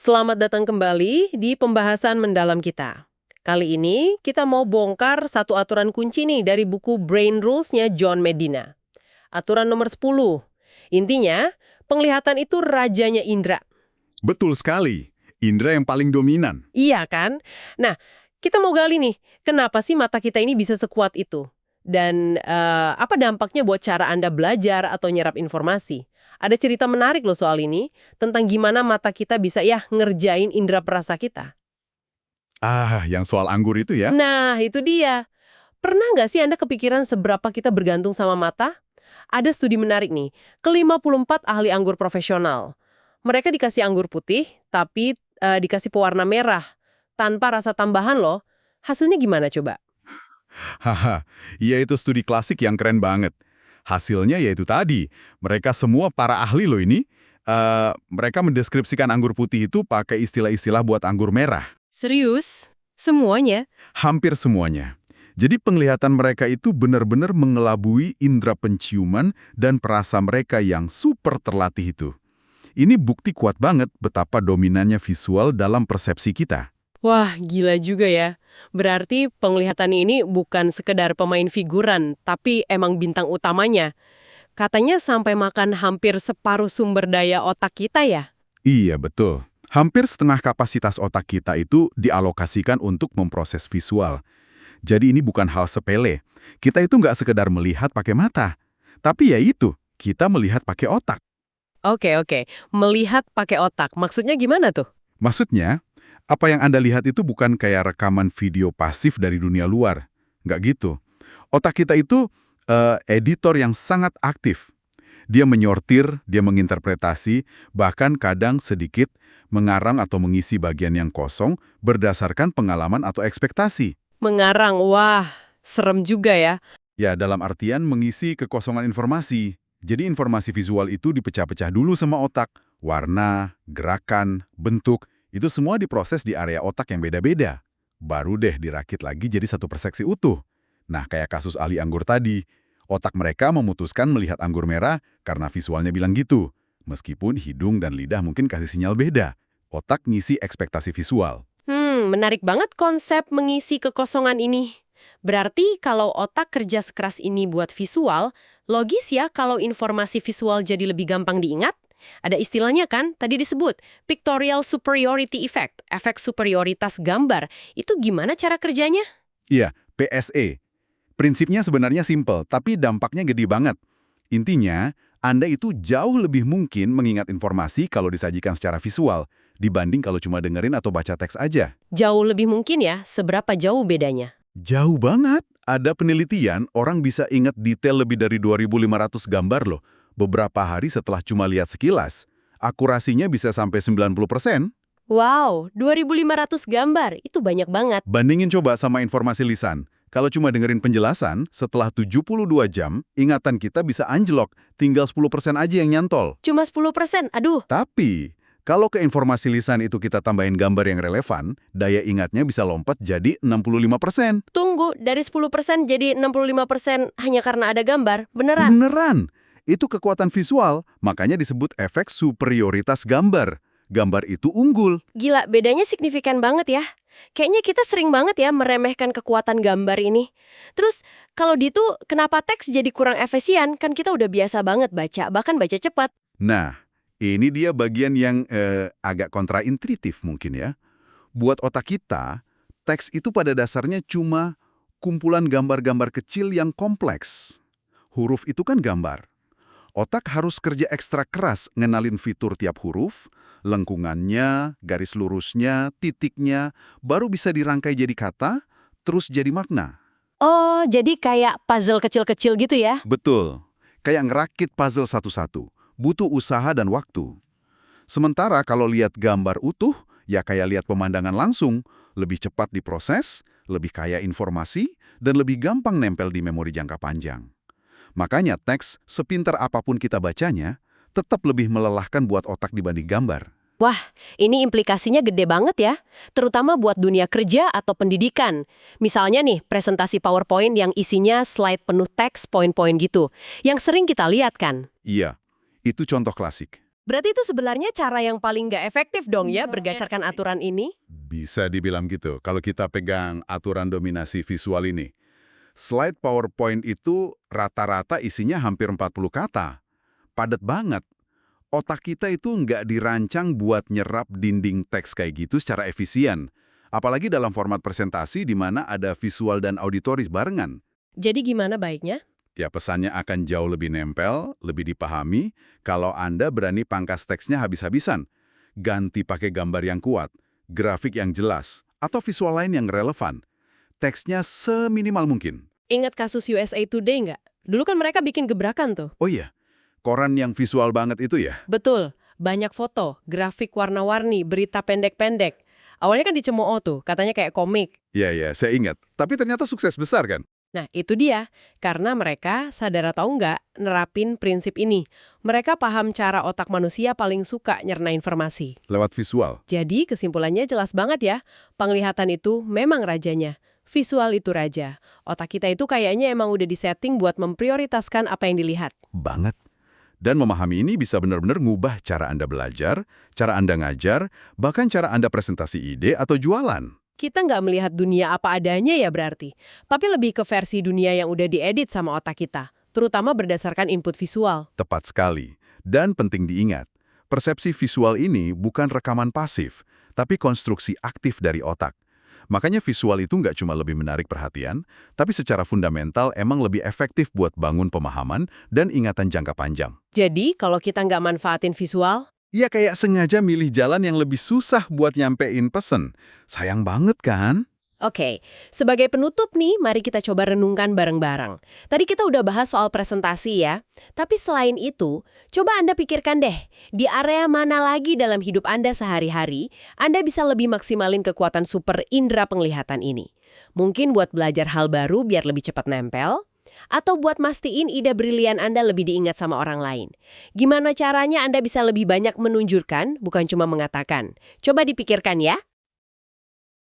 Selamat datang kembali di pembahasan mendalam kita. Kali ini kita mau bongkar satu aturan kunci nih dari buku Brain Rules-nya John Medina. Aturan nomor 10. Intinya, penglihatan itu rajanya indera. Betul sekali. Indra yang paling dominan. Iya kan? Nah, kita mau gali nih, kenapa sih mata kita ini bisa sekuat itu? Dan apa dampaknya buat cara Anda belajar atau nyerap informasi? Ada cerita menarik loh soal ini, tentang gimana mata kita bisa ngerjain indera perasa kita. Yang soal anggur itu ya? Nah, itu dia. Pernah nggak sih Anda kepikiran seberapa kita bergantung sama mata? Ada studi menarik nih, ke-54 ahli anggur profesional. Mereka dikasih anggur putih, tapi dikasih pewarna merah. Tanpa rasa tambahan loh. Hasilnya gimana coba? Haha, iya itu studi klasik yang keren banget. Hasilnya yaitu tadi, mereka semua para ahli loh ini, mereka mendeskripsikan anggur putih itu pakai istilah-istilah buat anggur merah. Serius? Semuanya? Hampir semuanya. Jadi penglihatan mereka itu benar-benar mengelabui indera penciuman dan perasa mereka yang super terlatih itu. Ini bukti kuat banget betapa dominannya visual dalam persepsi kita. Wah, gila juga ya. Berarti penglihatan ini bukan sekedar pemain figuran, tapi emang bintang utamanya. Katanya sampai makan hampir separuh sumber daya otak kita ya? Iya, betul. Hampir setengah kapasitas otak kita itu dialokasikan untuk memproses visual. Jadi ini bukan hal sepele. Kita itu nggak sekedar melihat pakai mata. Tapi ya itu, kita melihat pakai otak. Oke. Melihat pakai otak. Maksudnya gimana tuh? Maksudnya, apa yang Anda lihat itu bukan kayak rekaman video pasif dari dunia luar. Nggak gitu. Otak kita itu editor yang sangat aktif. Dia menyortir, dia menginterpretasi, bahkan kadang sedikit mengarang atau mengisi bagian yang kosong berdasarkan pengalaman atau ekspektasi. Mengarang, wah, serem juga ya. Ya, dalam artian mengisi kekosongan informasi. Jadi informasi visual itu dipecah-pecah dulu sama otak. Warna, gerakan, bentuk, itu semua diproses di area otak yang beda-beda. Baru deh dirakit lagi jadi satu persepsi utuh. Nah, kayak kasus ahli anggur tadi. Otak mereka memutuskan melihat anggur merah karena visualnya bilang gitu. Meskipun hidung dan lidah mungkin kasih sinyal beda. Otak ngisi ekspektasi visual. Menarik banget konsep mengisi kekosongan ini. Berarti kalau otak kerja sekeras ini buat visual, logis ya kalau informasi visual jadi lebih gampang diingat? Ada istilahnya kan, tadi disebut pictorial superiority effect, efek superioritas gambar. Itu gimana cara kerjanya? Iya, PSE. Prinsipnya sebenarnya simpel, tapi dampaknya gede banget. Intinya, Anda itu jauh lebih mungkin mengingat informasi kalau disajikan secara visual, dibanding kalau cuma dengerin atau baca teks aja. Jauh lebih mungkin ya, seberapa jauh bedanya? Jauh banget. Ada penelitian, orang bisa ingat detail lebih dari 2.500 gambar loh, beberapa hari setelah cuma lihat sekilas. Akurasinya bisa sampai 90%. Wow, 2.500 gambar, itu banyak banget. Bandingin coba sama informasi lisan. Kalau cuma dengerin penjelasan, setelah 72 jam, ingatan kita bisa anjlok, tinggal 10% aja yang nyantol. Cuma 10%, aduh. Tapi, kalau ke informasi lisan itu kita tambahin gambar yang relevan, daya ingatnya bisa lompat jadi 65%. Tunggu, dari 10% jadi 65% hanya karena ada gambar, beneran? Beneran! Itu kekuatan visual, makanya disebut efek superioritas gambar. Gambar itu unggul. Gila, bedanya signifikan banget ya. Kayaknya kita sering banget ya meremehkan kekuatan gambar ini. Terus, kalau gitu, kenapa teks jadi kurang efisien? Kan kita udah biasa banget baca, bahkan baca cepat. Nah, ini dia bagian yang agak kontraintuitif mungkin ya. Buat otak kita, teks itu pada dasarnya cuma kumpulan gambar-gambar kecil yang kompleks. Huruf itu kan gambar. Otak harus kerja ekstra keras ngenalin fitur tiap huruf, lengkungannya, garis lurusnya, titiknya, baru bisa dirangkai jadi kata, terus jadi makna. Oh, jadi kayak puzzle kecil-kecil gitu ya? Betul. Kayak ngerakit puzzle satu-satu. Butuh usaha dan waktu. Sementara kalau lihat gambar utuh, ya kayak lihat pemandangan langsung, lebih cepat diproses, lebih kaya informasi, dan lebih gampang nempel di memori jangka panjang. Makanya teks, sepintar apapun kita bacanya, tetap lebih melelahkan buat otak dibanding gambar. Wah, ini implikasinya gede banget ya, terutama buat dunia kerja atau pendidikan. Misalnya nih, presentasi PowerPoint yang isinya slide penuh teks, poin-poin gitu, yang sering kita lihat kan. Iya, itu contoh klasik. Berarti itu sebenarnya cara yang paling nggak efektif dong ya berdasarkan aturan ini? Bisa dibilang gitu, kalau kita pegang aturan dominasi visual ini. Slide PowerPoint itu rata-rata isinya hampir 40 kata. Padat banget. Otak kita itu nggak dirancang buat nyerap dinding teks kayak gitu secara efisien. Apalagi dalam format presentasi di mana ada visual dan auditoris barengan. Jadi gimana baiknya? Ya pesannya akan jauh lebih nempel, lebih dipahami, kalau Anda berani pangkas teksnya habis-habisan. Ganti pakai gambar yang kuat, grafik yang jelas, atau visual lain yang relevan. Teksnya seminimal mungkin. Ingat kasus USA Today nggak? Dulu kan mereka bikin gebrakan tuh. Oh iya, koran yang visual banget itu ya? Betul, banyak foto, grafik warna-warni, berita pendek-pendek. Awalnya kan dicemooh tuh, katanya kayak komik. Iya, saya ingat. Tapi ternyata sukses besar kan? Nah, itu dia. Karena mereka, sadar atau enggak, nerapin prinsip ini. Mereka paham cara otak manusia paling suka nyerna informasi. Lewat visual. Jadi, kesimpulannya jelas banget ya. Penglihatan itu memang rajanya. Visual itu raja. Otak kita itu kayaknya emang udah disetting buat memprioritaskan apa yang dilihat. Banget. Dan memahami ini bisa benar-benar ngubah cara Anda belajar, cara Anda ngajar, bahkan cara Anda presentasi ide atau jualan. Kita nggak melihat dunia apa adanya ya berarti. Tapi lebih ke versi dunia yang udah diedit sama otak kita. Terutama berdasarkan input visual. Tepat sekali. Dan penting diingat, persepsi visual ini bukan rekaman pasif, tapi konstruksi aktif dari otak. Makanya visual itu nggak cuma lebih menarik perhatian, tapi secara fundamental emang lebih efektif buat bangun pemahaman dan ingatan jangka panjang. Jadi, kalau kita nggak manfaatin visual, Ya kayak sengaja milih jalan yang lebih susah buat nyampein pesen. Sayang banget kan? oke, sebagai penutup nih, mari kita coba renungkan bareng-bareng. Tadi kita udah bahas soal presentasi ya. Tapi selain itu, coba Anda pikirkan deh, di area mana lagi dalam hidup Anda sehari-hari, Anda bisa lebih maksimalin kekuatan super indera penglihatan ini. Mungkin buat belajar hal baru biar lebih cepat nempel, atau buat mastiin ide brilian Anda lebih diingat sama orang lain. Gimana caranya Anda bisa lebih banyak menunjukkan, bukan cuma mengatakan? Coba dipikirkan ya.